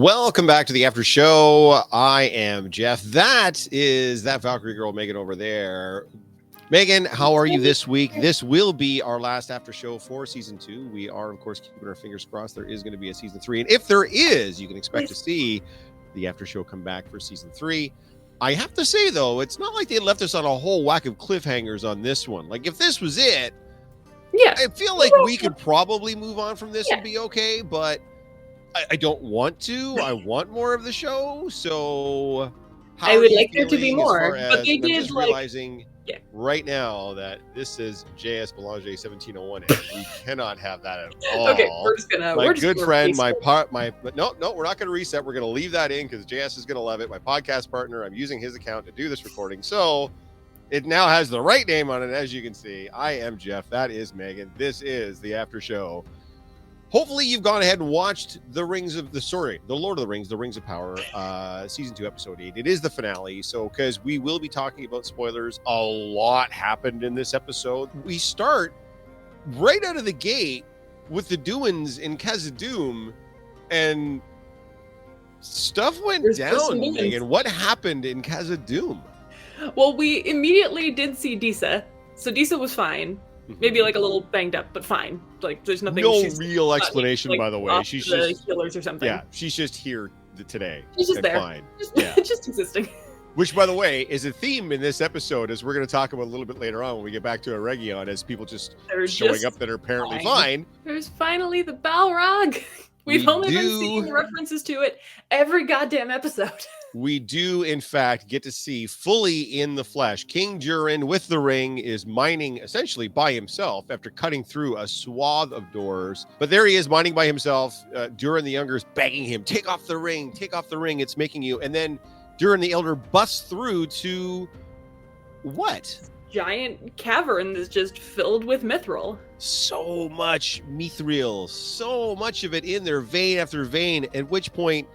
Welcome back to the after show. I am Geoff. That is that Valkyrie girl, Megan, over there. Megan, how are you this week? This will be our last after show for season 2. We are, of course, keeping our fingers crossed. There is going to be a season 3. And if there is, you can expect to see the after show come back for season 3. I have to say, though, it's not like they left us on a whole whack of cliffhangers on this one. Like, if this was it, I feel like we could probably move on from this and be okay, but I don't want to. I want more of the show. So I would like there to be more. But they did just realizing right now that this is JS Belanger 1701, and we cannot have that at all. Okay, we're just gonna. My good friend, no, we're not gonna reset. We're gonna leave that in because JS is gonna love it. My podcast partner, I'm using his account to do this recording, so it now has the right name on it. As you can see, I am Geoff. That is Megan. This is the after show. Hopefully you've gone ahead and watched The Lord of the Rings, The Rings of Power, season 2, episode 8. It is the finale, so because we will be talking about spoilers, a lot happened in this episode. We start right out of the gate with the doings in Khazad-dûm, and stuff went down, Megan. What happened in Khazad-dûm? Well, we immediately did see Disa, so Disa was fine. Maybe like a little banged up, but fine. Like there's nothing. No real explanation, by the way. She's just healers or something. Yeah, she's just here today. She's just there, fine. Just existing. Which, by the way, is a theme in this episode, as we're going to talk about a little bit later on when we get back to Eregion, as people they're showing up that are apparently fine. There's finally the balrog. We've only been seeing references to it every goddamn episode. We do, in fact, get to see fully in the flesh. King Durin with the ring is mining essentially by himself after cutting through a swath of doors. But there he is mining by himself. Durin the Younger is begging him, take off the ring, it's making you. And then Durin the Elder busts through to what? Giant cavern that's just filled with mithril. So much mithril, so much of it in there, vein after vein, at which point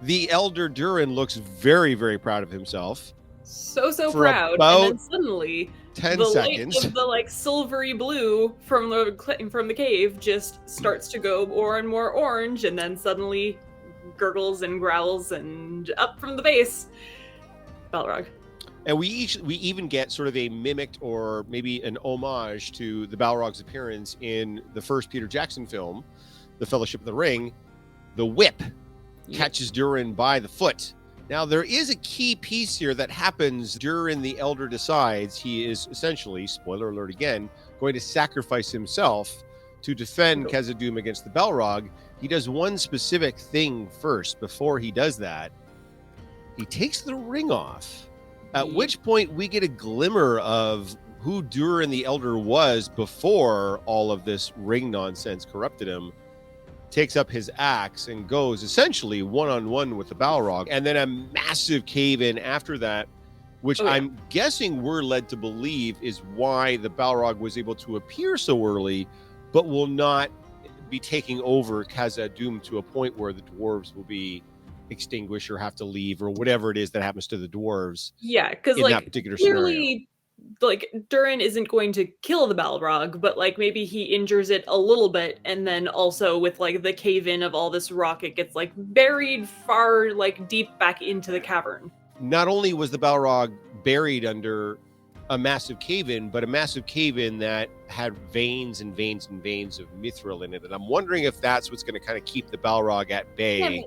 the Elder Durin looks very, very proud of himself. So proud. And then suddenly 10 the seconds. Light of the silvery blue from the cave just starts to go more and more orange, and then suddenly gurgles and growls, and up from the base, Balrog. And we even get sort of a mimicked or maybe an homage to the Balrog's appearance in the first Peter Jackson film, The Fellowship of the Ring. The whip catches Durin by the foot. Now, there is a key piece here that happens. Durin the Elder decides he is essentially, spoiler alert again, going to sacrifice himself to defend Khazad-dûm against the Balrog. He does one specific thing first. Before he does that, he takes the ring off. At which point we get a glimmer of who Durin the Elder was before all of this ring nonsense corrupted him. Takes up his axe and goes essentially one-on-one with the Balrog. And then a massive cave-in after that, which I'm guessing we're led to believe is why the Balrog was able to appear so early, but will not be taking over Khazad-dûm to a point where the dwarves will be extinguished or have to leave or whatever it is that happens to the dwarves. Yeah, because that particular clearly, Durin isn't going to kill the Balrog, but maybe he injures it a little bit, and then also with the cave-in of all this rock, it gets buried far deep back into the cavern. Not only was the Balrog buried under a massive cave-in, but a massive cave-in that had veins and veins and veins of mithril in it. And I'm wondering if that's what's going to kind of keep the Balrog at bay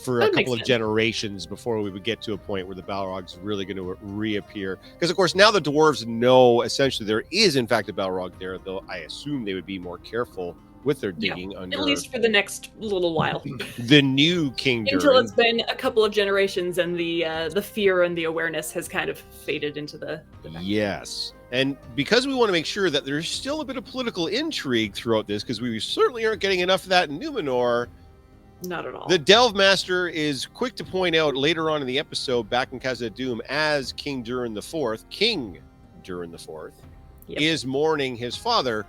for a couple of generations before we would get to a point where the Balrog's really going to reappear. Because, of course, now the dwarves know essentially there is, in fact, a Balrog there, though I assume they would be more careful with their digging under. At least for the next little while. The new King Durin. Until it's been a couple of generations and the fear and the awareness has kind of faded into the Yes. And because we want to make sure that there's still a bit of political intrigue throughout this, because we certainly aren't getting enough of that in Númenor. Not at all. The Delve Master is quick to point out later on in the episode, back in Khazad-dûm, as King Durin IV, is mourning his father.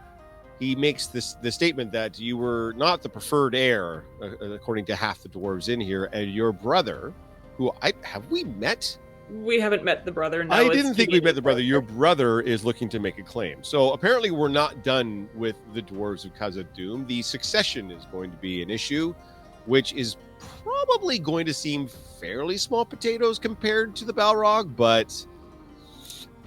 He makes the statement that you were not the preferred heir, according to half the dwarves in here, and your brother, who have we met? We haven't met the brother. No, I didn't think we met the brother. Your brother is looking to make a claim. So apparently we're not done with the dwarves of Khazad-dûm. The succession is going to be an issue. which is probably going to seem fairly small potatoes compared to the Balrog, but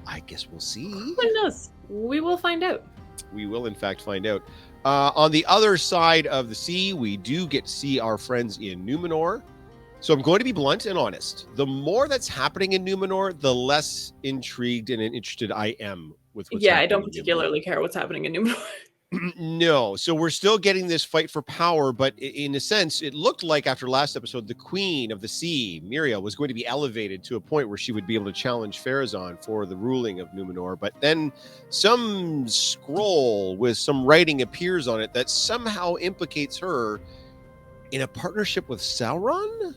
I guess we'll see. Who knows? We will find out. We will, in fact, find out. On the other side of the sea, we do get to see our friends in Númenor. So I'm going to be blunt and honest. The more that's happening in Númenor, the less intrigued and interested I am with what's happening. I don't particularly care what's happening in Númenor. No. So we're still getting this fight for power, but in a sense, it looked like after last episode, the Queen of the Sea, Miriel, was going to be elevated to a point where she would be able to challenge Pharazôn for the ruling of Númenor. But then some scroll with some writing appears on it that somehow implicates her in a partnership with Sauron?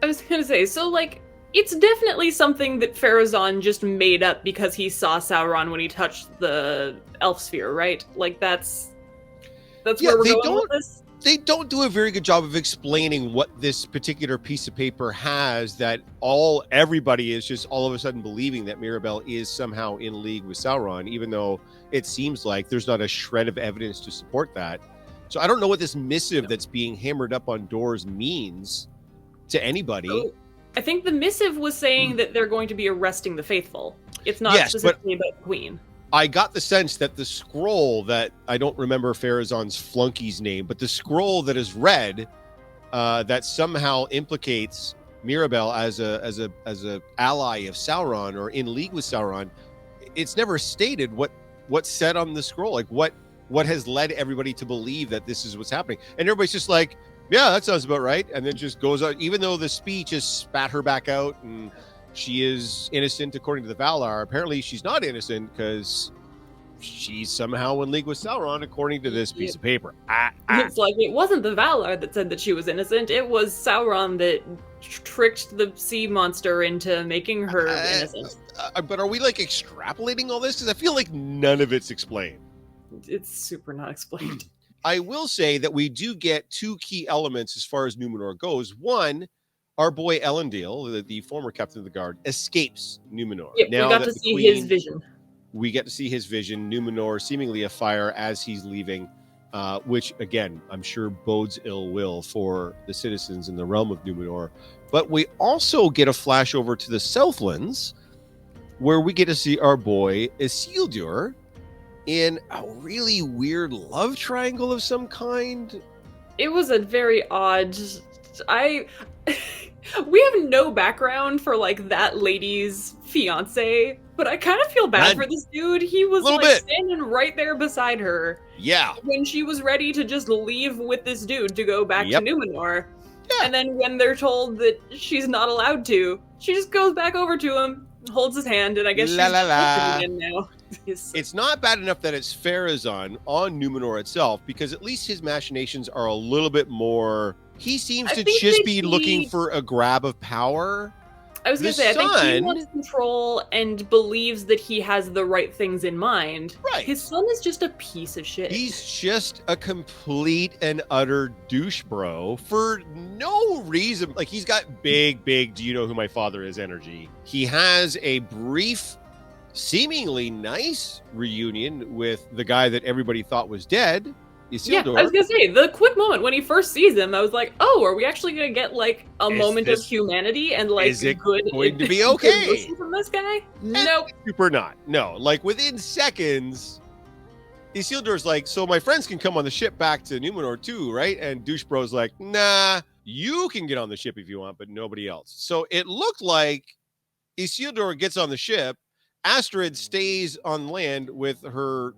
I was going to say, so like, it's definitely something that Pharazôn just made up because he saw Sauron when he touched the elf sphere, right? Like, that's where we're going with this. They don't do a very good job of explaining what this particular piece of paper has that everybody is just all of a sudden believing that Mirabelle is somehow in league with Sauron, even though it seems like there's not a shred of evidence to support that. So I don't know what this missive that's being hammered up on doors means to anybody. So, I think the missive was saying that they're going to be arresting the faithful. It's not specifically about the Queen. I got the sense that the scroll that I don't remember Pharazôn's flunkey's name, but the scroll that is read that somehow implicates Mirabelle as a ally of Sauron or in league with Sauron. It's never stated what's said on the scroll, like what has led everybody to believe that this is what's happening, and everybody's just like, yeah, that sounds about right, and then just goes out, even though the speech has spat her back out and she is innocent according to the Valar. Apparently she's not innocent because she's somehow in league with Sauron according to this piece of paper. It's like, it wasn't the Valar that said that she was innocent, it was Sauron that tricked the sea monster into making her innocent. But are we like extrapolating all this? Because I feel like none of it's explained. It's super not explained. I will say that we do get two key elements as far as Númenor goes. One, our boy Elendil, the former captain of the guard, escapes Númenor. Yep, now we got to see his vision. We get to see his vision, Númenor seemingly afire as he's leaving, which, again, I'm sure bodes ill will for the citizens in the realm of Númenor. But we also get a flash over to the Southlands, where we get to see our boy Isildur in a really weird love triangle of some kind. It was a very odd... We have no background for like that lady's fiance, but I kind of feel bad for this dude. He was like standing right there beside her. Yeah. When she was ready to just leave with this dude to go back to Númenor. Yeah. And then when they're told that she's not allowed to, she just goes back over to him, holds his hand, and I guess she's in now. It's not bad enough that it's Pharazôn on Númenor itself, because at least his machinations are a little bit more... He seems to just be looking for a grab of power. I was going to say, I think he wants control and believes that he has the right things in mind. Right. His son is just a piece of shit. He's just a complete and utter douche bro for no reason. Like, he's got big, do you know who my father is energy. He has a brief, seemingly nice reunion with the guy that everybody thought was dead. Isildur. Yeah, I was gonna say, the quick moment when he first sees him, I was like, oh, are we actually gonna get like a moment of humanity and like is it good going to be okay from this guy? Nope. Super not. No, like within seconds, Isildur's like, so my friends can come on the ship back to Númenor too, right? And douche bro's like, nah, you can get on the ship if you want, but nobody else. So it looked like Isildur gets on the ship, Astrid stays on land with her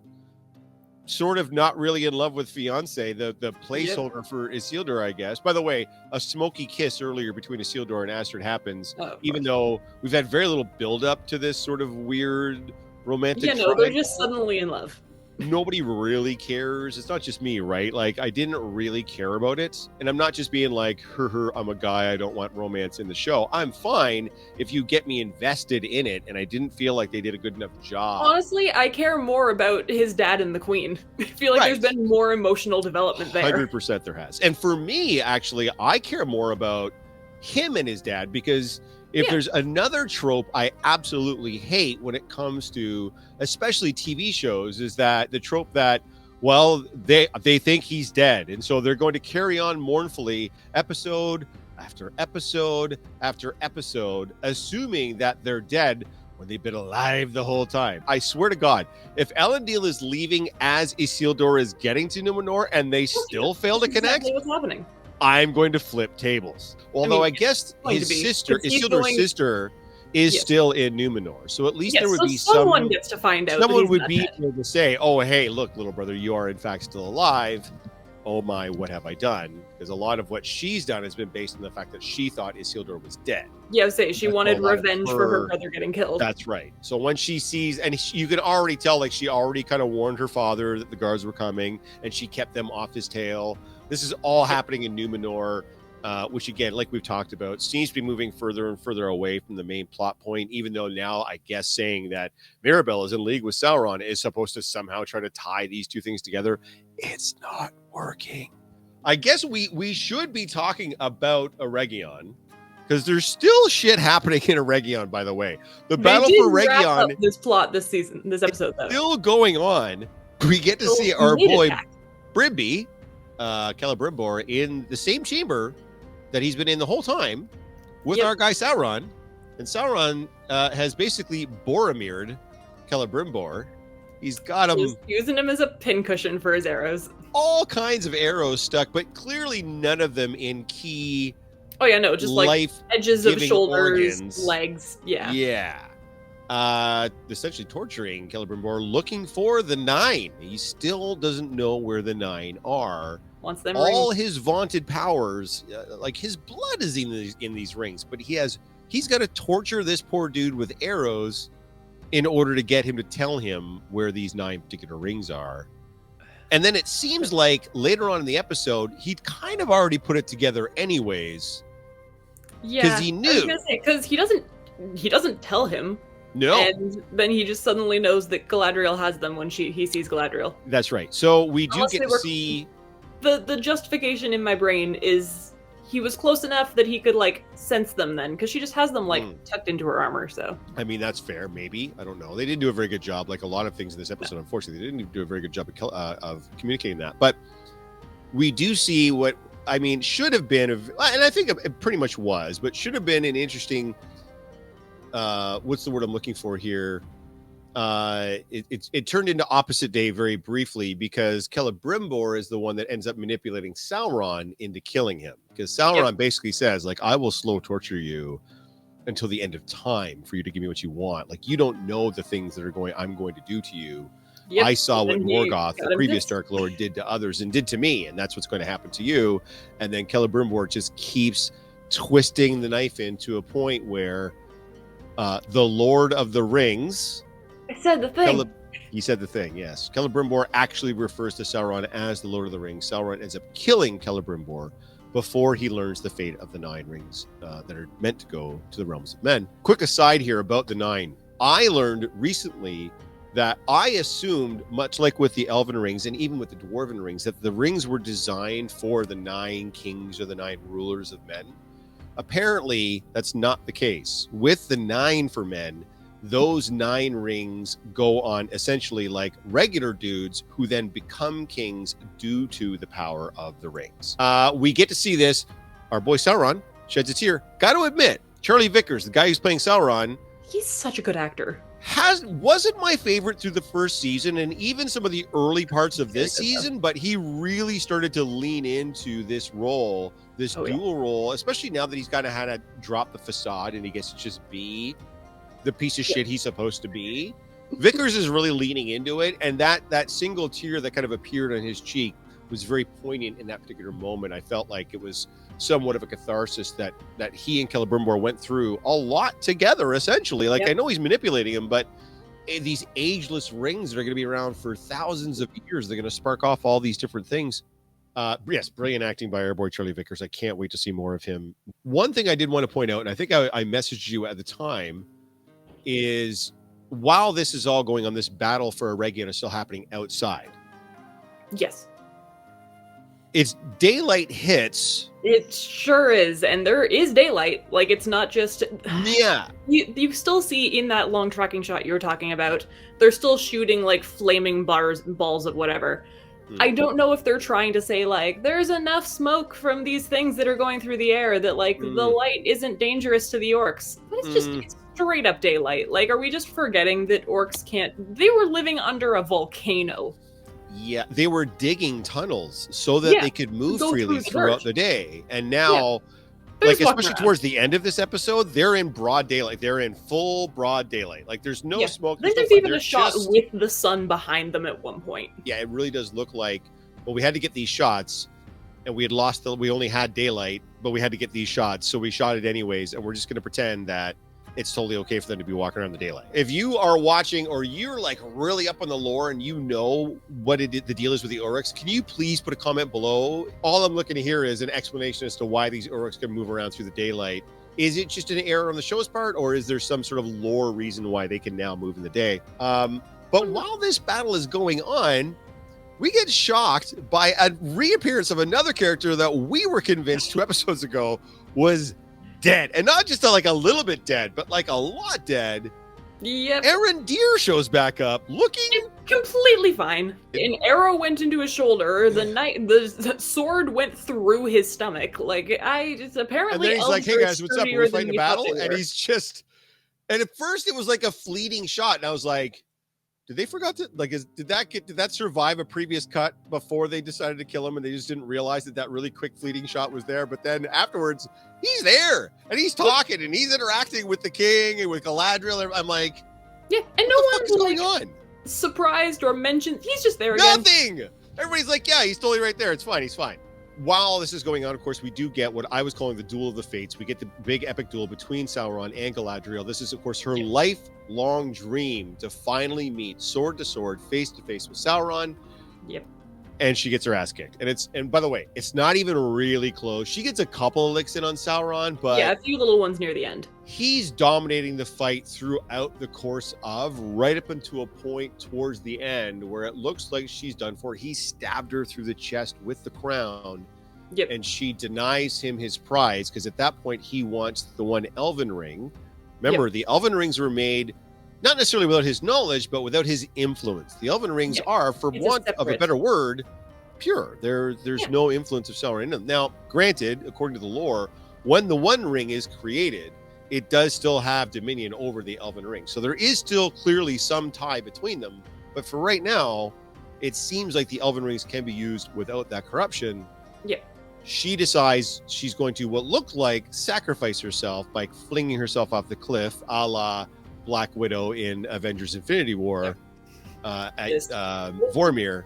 sort of not really in love with fiance, the placeholder for Isildur, I guess. By the way, a smoky kiss earlier between Isildur and Astrid happens, even though we've had very little build up to this sort of weird romantic triangle. They're just suddenly in love. Nobody really cares. It's not just me, right? Like, I didn't really care about it. And I'm not just being like, I'm a guy, I don't want romance in the show. I'm fine if you get me invested in it, and I didn't feel like they did a good enough job. Honestly, I care more about his dad and the queen. I feel like there's been more emotional development there. 100% there has. And for me, actually, I care more about him and his dad, because if there's another trope I absolutely hate when it comes to especially TV shows, is that the trope that Well, they think he's dead, and so they're going to carry on mournfully, episode after episode after episode, assuming that they're dead when they've been alive the whole time. I swear to God, if Elendil is leaving as Isildur is getting to Númenor and they still fail to connect, exactly what's happening. I'm going to flip tables. Although I guess his sister, Isildur's sister, is still in Numenor, so at least there would be someone gets to find out. Someone would be able to say, "Oh, hey, look, little brother, you are in fact still alive. Oh my, what have I done?" Because a lot of what she's done has been based on the fact that she thought Isildur was dead. Yeah, I would say she wanted revenge for her brother getting killed. That's right. So when she sees, and you can already tell, like she already kind of warned her father that the guards were coming, and she kept them off his tail. This is all happening in Numenor. Which again, like we've talked about, seems to be moving further and further away from the main plot point, even though now I guess saying that Mirabelle is in league with Sauron is supposed to somehow try to tie these two things together. It's not working. I guess we should be talking about Eregion, because there's still shit happening in Eregion, by the way. The battle for Eregion, this plot this season, this episode, though, still going on. We get to see our boy Brimby, Celebrimbor, in the same chamber that he's been in the whole time with our guy Sauron. And Sauron has basically Boromired Celebrimbor. He's got him... He's using him as a pincushion for his arrows. All kinds of arrows stuck, but clearly none of them in key... Oh yeah, no, just like edges of shoulders, organs. Legs, yeah. Yeah. Essentially torturing Celebrimbor, looking for the 9. He still doesn't know where the 9 are. Wants them all rings. His vaunted powers, like his blood is in these rings, but he's got to torture this poor dude with arrows in order to get him to tell him where these 9 particular rings are. And then it seems like later on in the episode, he'd kind of already put it together anyways. Yeah, because he knew. Because he doesn't tell him. No. And then he just suddenly knows that Galadriel has them when he sees Galadriel. That's right. So we do get to see... The justification in my brain is he was close enough that he could like sense them then, because she just has them like tucked into her armor. So I mean, that's fair. Maybe, I don't know. They didn't do a very good job, like a lot of things in this episode. Unfortunately, they didn't do a very good job of communicating that. But we do see what I mean should have been, and I think it pretty much was, but should have been an interesting. What's the word I'm looking for here? It turned into opposite day very briefly, because Celebrimbor is the one that ends up manipulating Sauron into killing him, because Sauron basically says, like, I will slow torture you until the end of time for you to give me what you want. Like, you don't know the things that I'm going to do to you. I saw what Morgoth, the previous Dark Lord, did to others and did to me, and that's what's going to happen to you. And then Celebrimbor just keeps twisting the knife into a point where the Lord of the Rings... I said the thing. He said the thing, yes. Celebrimbor actually refers to Sauron as the Lord of the Rings. Sauron ends up killing Celebrimbor before he learns the fate of the 9 rings that are meant to go to the realms of men. Quick aside here about the 9. I learned recently that I assumed, much like with the Elven rings and even with the Dwarven rings, that the rings were designed for the 9 kings or the 9 rulers of men. Apparently, that's not the case. With the 9 for men, those 9 rings go on essentially like regular dudes who then become kings due to the power of the rings. We get to see this. Our boy Sauron sheds a tear. Got to admit, Charlie Vickers, the guy who's playing Sauron, he's such a good actor. Wasn't my favorite through the first season and even some of the early parts of this season, but he really started to lean into this role, this dual role, especially now that he's kind of had to drop the facade and he gets to just be the piece of shit he's supposed to be. Vickers is really leaning into it, and that single tear that kind of appeared on his cheek was very poignant in that particular moment. I felt like it was somewhat of a catharsis that he and Celebrimbor went through a lot together, essentially. Like, I know he's manipulating him, but these ageless rings that are going to be around for thousands of years, they're going to spark off all these different things. Yes, brilliant acting by our boy Charlie Vickers. I can't wait to see more of him. One thing I did want to point out, and I think I messaged you at the time, is while this is all going on, this battle for Eregion is still happening outside. Yes. It's daylight hits. It sure is, and there is daylight. Like, it's not just... Yeah. You still see in that long tracking shot you were talking about, they're still shooting, like, flaming balls of whatever. I don't know if they're trying to say, like, there's enough smoke from these things that are going through the air that, like, the light isn't dangerous to the orcs. But it's just it's straight up daylight. Like, are we just forgetting that orcs can't... They were living under a volcano. Yeah, they were digging tunnels so that they could move freely throughout the day. And now, like, especially towards the end of this episode, they're in broad daylight. They're in full broad daylight. Like, there's no smoke. There's even a shot with the sun behind them at one point. Yeah, it really does look like, well, we had to get these shots, and we had lost we only had daylight, but we had to get these shots, so we shot it anyways, and we're just going to pretend that it's totally okay for them to be walking around in the daylight. If you are watching, or you're like really up on the lore and you know what the deal is with the Orcs, can you please put a comment below? All I'm looking to hear is an explanation as to why these Orcs can move around through the daylight. Is it just an error on the show's part, or is there some sort of lore reason why they can now move in the day? But while this battle is going on, we get shocked by a reappearance of another character that we were convinced 2 episodes ago was dead. And not just like a little bit dead, but like a lot dead. Yep. Arendir shows back up looking completely fine. An arrow went into his shoulder. The sword went through his stomach. Like, apparently. And then he's like, "Hey guys, what's up? We're fighting a battle." And he's just. And at first it was like a fleeting shot, and I was like, did they forgot to did that survive a previous cut before they decided to kill him, and they just didn't realize that really quick fleeting shot was there? But then afterwards, he's there and he's talking and he's interacting with the king and with Galadriel. I'm like, yeah, and no one's going on surprised or mentioned. He's just there again. Nothing. Everybody's like, yeah, he's totally right there. It's fine. He's fine. While all this is going on, of course, we do get what I was calling the Duel of the Fates. We get the big epic duel between Sauron and Galadriel. This is, of course, her lifelong dream to finally meet sword to sword, face to face with Sauron. Yep. And she gets her ass kicked. And by the way, it's not even really close. She gets a couple of licks in on Sauron, but yeah, a few little ones near the end. He's dominating the fight throughout the course of, right up until a point towards the end where it looks like she's done for. He stabbed her through the chest with the crown. Yep. And she denies him his prize because at that point he wants the one elven ring. Remember, the elven rings were made not necessarily without his knowledge, but without his influence. The elven rings are, for want of a better word, pure. There's no influence of Sauron in them. Now, granted, according to the lore, when the One Ring is created, it does still have dominion over the elven ring. So there is still clearly some tie between them. But for right now, it seems like the elven rings can be used without that corruption. Yeah. She decides she's going to what looked like sacrifice herself by flinging herself off the cliff, a la Black Widow in Avengers Infinity War at Vormir.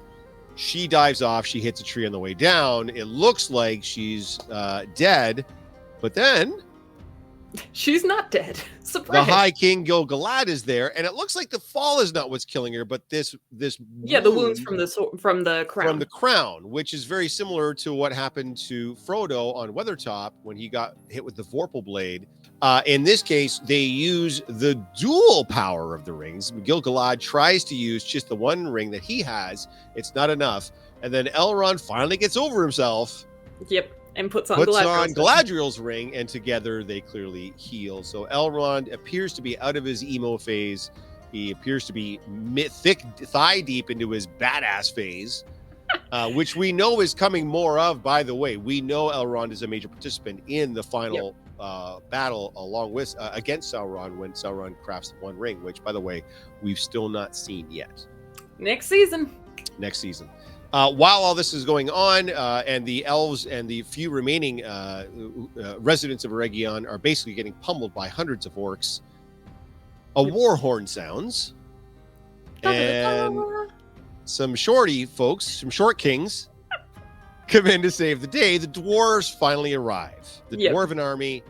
She dives off. She hits a tree on the way down. It looks like she's dead, but then she's not dead. The Surprise! High King Gil-galad is there, and it looks like the fall is not what's killing her, but this the wounds from the crown, which is very similar to what happened to Frodo on Weathertop when he got hit with the Vorpal blade. In this case, they use the dual power of the rings. Gil-galad tries to use just the one ring that he has. It's not enough. And then Elrond finally gets over himself. Yep. And puts on Galadriel's ring, and together they clearly heal. So Elrond appears to be out of his emo phase. He appears to be thick thigh deep into his badass phase, which we know is coming more of, by the way. We know Elrond is a major participant in the final battle along with against Sauron when Sauron crafts the One Ring, which, by the way, we've still not seen yet. Next season. While all this is going on, and the elves and the few remaining residents of Eregion are basically getting pummeled by hundreds of orcs, a war horn sounds, and some shorty folks, some short kings, come in to save the day. The dwarves finally arrive. The dwarven army,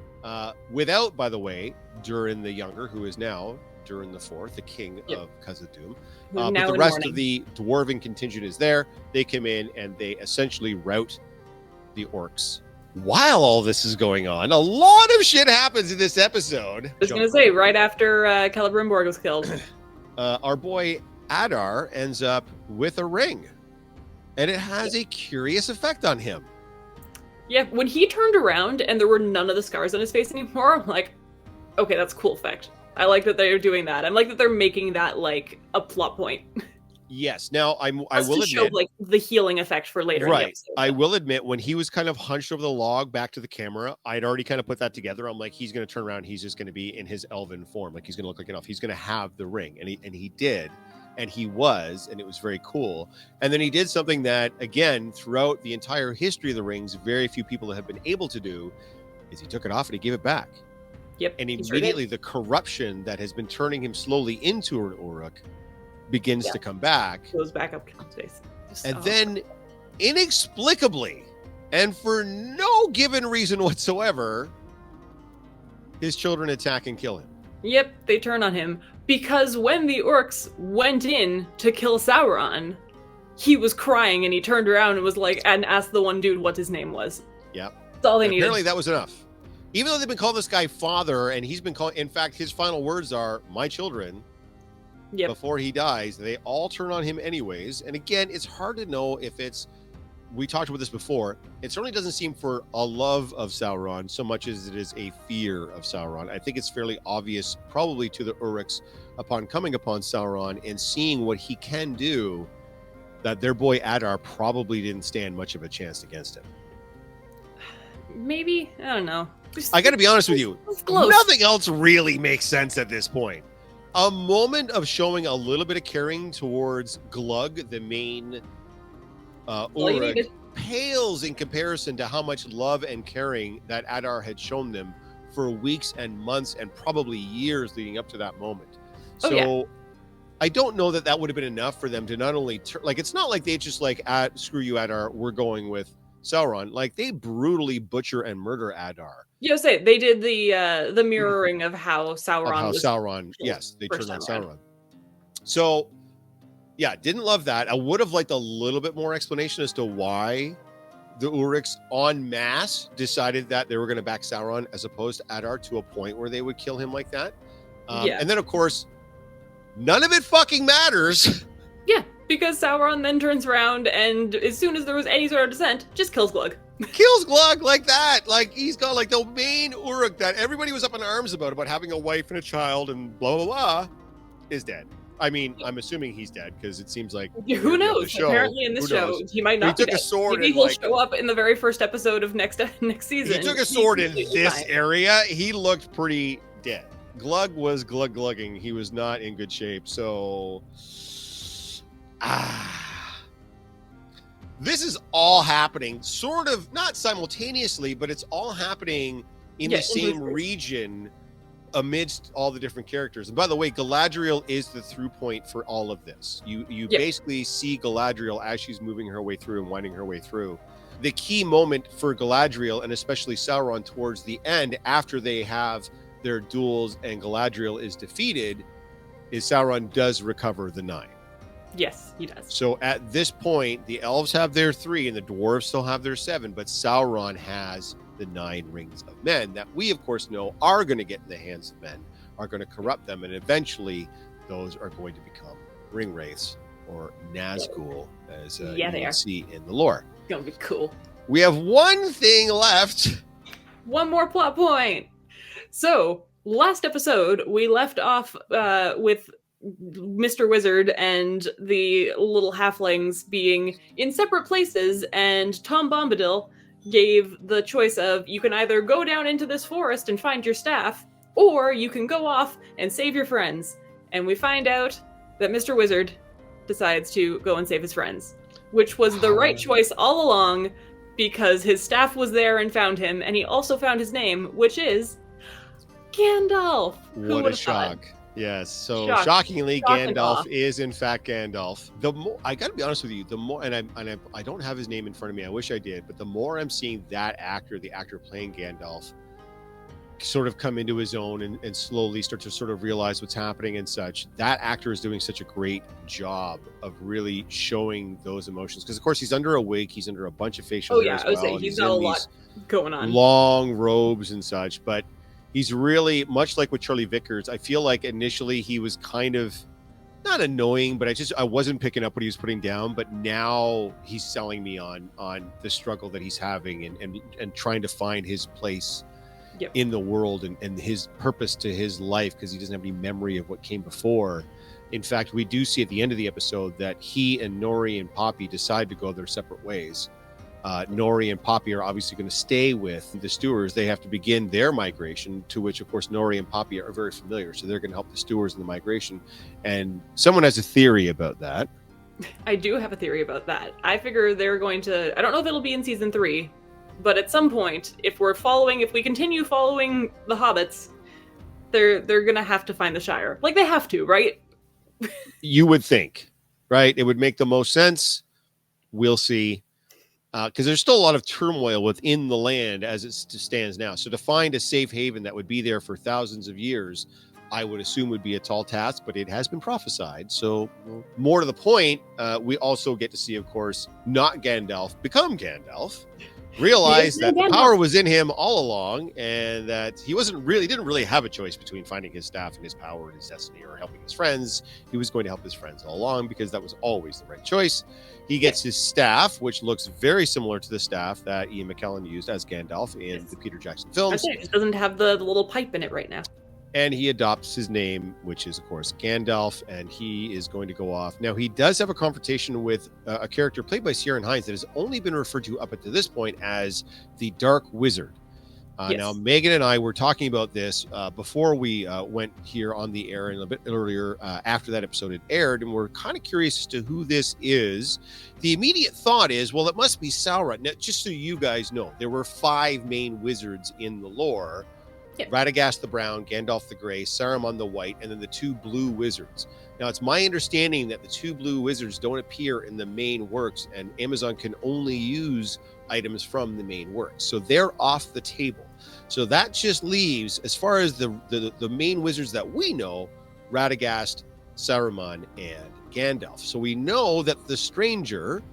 without, by the way, Durin the Younger, who is now Durin the Fourth, the king of Khazad-dûm. But the rest of the dwarven contingent is there. They come in and they essentially rout the orcs. While all this is going on, a lot of shit happens in this episode. I was going to say, right after Celebrimbor was killed. Our boy Adar ends up with a ring. And it has a curious effect on him. Yeah, when he turned around and there were none of the scars on his face anymore, I'm like, okay, that's a cool effect. I like that they're doing that. I like that they're making that like a plot point. Yes. Now I Just will to show admit, like the healing effect for later in the right. episode. I will admit, when he was kind of hunched over the log back to the camera, I'd already kind of put that together. I'm like, he's going to turn around. He's just going to be in his elven form. Like he's going to look like an elf. He's going to have the ring. And he did. And he was, and it was very cool. And then he did something that, again, throughout the entire history of the rings, very few people have been able to do, is he took it off and he gave it back. Yep. And immediately the corruption that has been turning him slowly into an Uruk begins to come back. Goes back up space. And then inexplicably, and for no given reason whatsoever, his children attack and kill him. Yep, they turn on him. Because when the Orcs went in to kill Sauron, he was crying and he turned around and was like, and asked the one dude what his name was. Yep. That's all they needed. Apparently that was enough. Even though they've been calling this guy father, and he's been calling, in fact, his final words are, my children. Yep. Before he dies, they all turn on him anyways. And again, it's hard to know if it's, we talked about this before, it certainly doesn't seem for a love of Sauron so much as it is a fear of Sauron. I think it's fairly obvious, probably to the Uruks, upon coming upon Sauron and seeing what he can do, that their boy Adar probably didn't stand much of a chance against him. Maybe, I don't know. I got to be honest with you, close. Nothing else really makes sense at this point. A moment of showing a little bit of caring towards Glug, the main Uruk, pales in comparison to how much love and caring that Adar had shown them for weeks and months and probably years leading up to that moment. So I don't know that would have been enough for them to not only like, it's not like they just like, screw you Adar, we're going with Sauron. Like they brutally butcher and murder Adar. Yeah, say they did the mirroring of how Sauron. Yes, they turned on Sauron. So, yeah, didn't love that. I would have liked a little bit more explanation as to why the Uruks en masse decided that they were going to back Sauron as opposed to Adar to a point where they would kill him like that. And then, of course, none of it fucking matters. Yeah, because Sauron then turns around and as soon as there was any sort of dissent, just kills Glug. Kills Glug like that. Like he's got like the main Uruk that everybody was up in arms about having a wife and a child and blah, blah, blah, is dead. I mean, I'm assuming he's dead because it seems like who knows? Apparently, in this show, he might not. He took a sword. Maybe he'll show up in the very first episode of next season. He took a sword in this area. He looked pretty dead. Glug was glugging. He was not in good shape. So, this is all happening sort of not simultaneously, but it's all happening in the same region amidst all the different characters. And by the way, Galadriel is the through point for all of this. You basically see Galadriel as she's moving her way through and winding her way through. The key moment for Galadriel and especially Sauron towards the end, after they have their duels and Galadriel is defeated, is Sauron does recover the 9. Yes, he does. So at this point, the elves have their 3 and the dwarves still have their 7, but Sauron has the 9 rings of men that we, of course, know are going to get in the hands of men, are going to corrupt them, and eventually those are going to become ring wraiths or Nazgul, as you can see in the lore. It's going to be cool. We have one thing left. One more plot point. So, last episode, we left off with Mr. Wizard and the little halflings being in separate places, and Tom Bombadil gave the choice of, you can either go down into this forest and find your staff, or you can go off and save your friends. And we find out that Mr. Wizard decides to go and save his friends, which was the right choice all along, because his staff was there and found him, and he also found his name, which is Gandalf. What a shock. Yes, so shockingly, Gandalf is in fact Gandalf. The more, I got to be honest with you, the more, and I don't have his name in front of me. I wish I did, but the more I'm seeing that actor, the actor playing Gandalf, sort of come into his own and slowly start to sort of realize what's happening and such. That actor is doing such a great job of really showing those emotions, because of course he's under a wig, he's under a bunch of facial hair as well. I was saying, he's got a lot going on, long robes and such, but he's really, much like with Charlie Vickers, I feel like initially he was kind of not annoying, but I wasn't picking up what he was putting down. But now he's selling me on the struggle that he's having and trying to find his place in the world and his purpose to his life, because he doesn't have any memory of what came before. In fact, we do see at the end of the episode that he and Nori and Poppy decide to go their separate ways. Nori and Poppy are obviously going to stay with the stewards. They have to begin their migration, to which, of course, Nori and Poppy are very familiar. So they're going to help the stewards in the migration. And someone has a theory about that. I do have a theory about that. I figure they're going to, I don't know if it'll be in season 3, but at some point, if we continue following the hobbits, they're going to have to find the Shire. Like, they have to, right? You would think, right? It would make the most sense. We'll see. Because there's still a lot of turmoil within the land as it stands now. So to find a safe haven that would be there for thousands of years, I would assume would be a tall task, but it has been prophesied. So more to the point, we also get to see, of course, not Gandalf become Gandalf. Realize that the power was in him all along, and that he didn't really have a choice between finding his staff and his power and his destiny, or helping his friends. He was going to help his friends all along, because that was always the right choice. He gets his staff, which looks very similar to the staff that Ian McKellen used as Gandalf in the Peter Jackson films. It just doesn't have the little pipe in it right now. And he adopts his name, which is, of course, Gandalf, and he is going to go off. Now, he does have a confrontation with a character played by Ciarán Hinds that has only been referred to up until this point as the Dark Wizard. Yes. Now, Megan and I were talking about this before we went here on the air, and a bit earlier after that episode had aired, and we're kind of curious as to who this is. The immediate thought is, well, it must be Sauron. Now, just so you guys know, there were 5 main wizards in the lore. Yep. Radagast the Brown, Gandalf the Grey, Saruman the White, and then the 2 blue wizards. Now, it's my understanding that the 2 blue wizards don't appear in the main works, and Amazon can only use items from the main works. So they're off the table. So that just leaves, as far as the main wizards that we know, Radagast, Saruman, and Gandalf. So we know that the stranger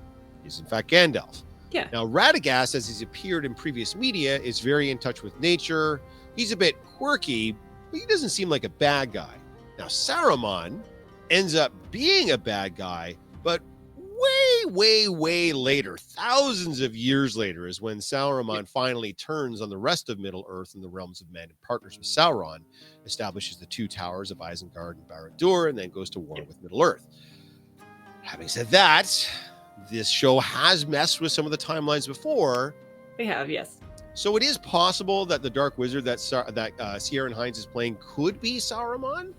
is, in fact, Gandalf. Yeah. Now, Radagast, as he's appeared in previous media, is very in touch with nature. He's a bit quirky, but he doesn't seem like a bad guy. Now, Saruman ends up being a bad guy, but way later, thousands of years later, is when Saruman finally turns on the rest of Middle-earth and the realms of men and partners with Sauron, establishes the 2 towers of Isengard and Barad-dûr, and then goes to war with Middle-earth. Having said that, this show has messed with some of the timelines before. They have, yes. So it is possible that the Dark Wizard that Ciarán Hinds is playing could be Saruman.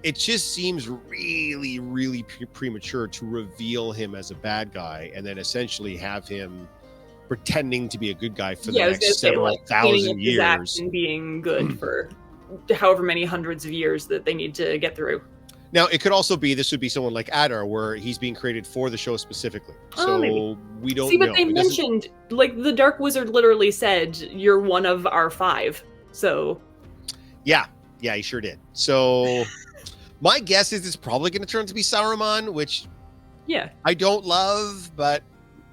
It just seems really premature to reveal him as a bad guy and then essentially have him pretending to be a good guy for the next several thousand years. And being good for however many hundreds of years that they need to get through. Now, it could also be, this would be someone like Adar, where he's being created for the show specifically. So maybe. We don't know. See, but they mentioned, like, the Dark Wizard literally said, you're one of our 5. So. Yeah, he sure did. So my guess is it's probably going to turn to be Saruman, which I don't love, but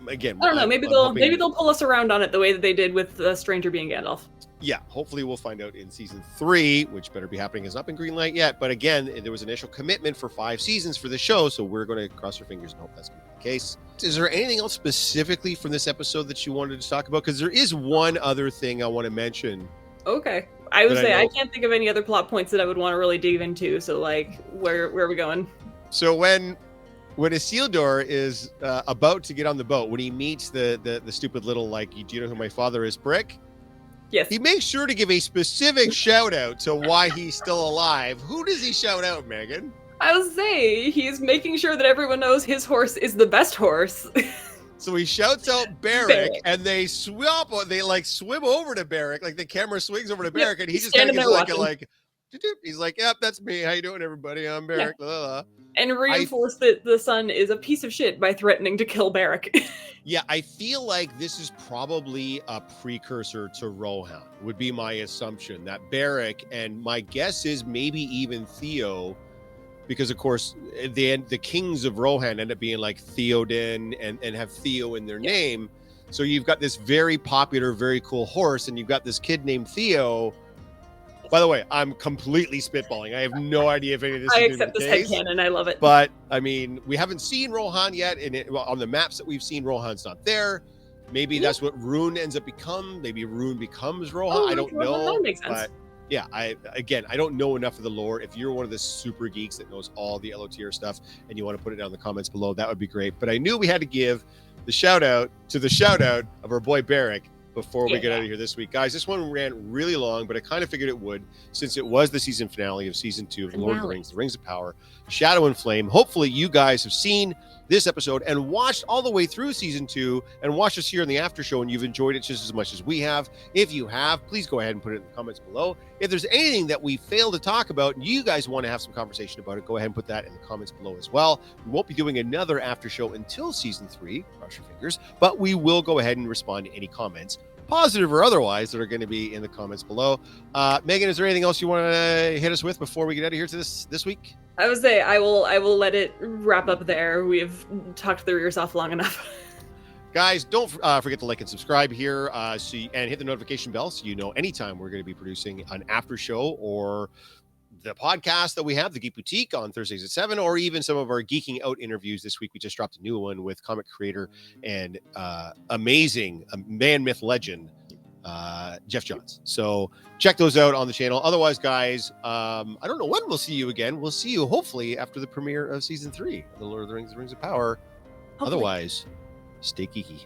again, I don't know. Maybe they'll pull us around on it the way that they did with the stranger being Gandalf. Yeah, hopefully we'll find out in season 3, which better be happening. Has not been greenlight yet, but again, there was initial commitment for 5 seasons for the show, so we're going to cross our fingers and hope that's going to be the case. Is there anything else specifically from this episode that you wanted to talk about? Because there is one other thing I want to mention. Okay. I would say I can't think of any other plot points that I would want to really dig into, so like, where are we going? So when Isildur is about to get on the boat, when he meets the stupid little, like, do you know who my father is, prick? Yes. He makes sure to give a specific shout out to why he's still alive. Who does he shout out, Megan? I was saying, he's making sure that everyone knows his horse is the best horse. So he shouts out Beric, and they swim over to Beric, like the camera swings over to Beric, and he just kind of gives like he's like, yep, that's me. How you doing, everybody? I'm Beric. Yeah. Blah, blah. And reinforce that the son is a piece of shit by threatening to kill Beric. Yeah, I feel like this is probably a precursor to Rohan, would be my assumption. That Beric, and my guess is maybe even Theo, because of course the kings of Rohan end up being like Theoden and have Theo in their name. So you've got this very popular, very cool horse, and you've got this kid named Theo. By the way, I'm completely spitballing. I have no idea if any of this I is accept the this case. headcanon. I love it. But, I mean, we haven't seen Rohan yet. And on the maps that we've seen, Rohan's not there. Maybe that's what Rune ends up become. Maybe Rune becomes Rohan. I don't know. That makes sense. But, yeah, I don't know enough of the lore. If you're one of the super geeks that knows all the LO tier stuff and you want to put it down in the comments below, that would be great. But I knew we had to give the shout out of our boy Barrick before we get out of here this week. Guys, this one ran really long, but I kind of figured it would, since it was the season finale of season 2 of The Lord of the Rings, The Rings of Power, Shadow and Flame. Hopefully you guys have seen this episode and watched all the way through season 2 and watched us here in the after show, and you've enjoyed it just as much as we have. If you have, please go ahead and put it in the comments below. If there's anything that we failed to talk about and you guys want to have some conversation about it, go ahead and put that in the comments below as well. We won't be doing another after show until season 3, cross your fingers, but we will go ahead and respond to any comments, positive or otherwise, that are going to be in the comments below. Megan, is there anything else you want to hit us with before we get out of here to this week? I would say I will let it wrap up there. We've talked through yourself long enough. Guys, don't forget to like and subscribe here, and hit the notification bell so you know anytime we're going to be producing an after show or the podcast that we have, the Geek Boutique, on Thursdays at 7, or even some of our Geeking Out interviews. This week we just dropped a new one with comic creator and amazing man, myth, legend, Geoff Johns. So check those out on the channel. Otherwise, guys, I don't know when we'll see you again. We'll see you hopefully after the premiere of season 3 of The Lord of the Rings, The Rings of Power. Hopefully. Otherwise, stay geeky.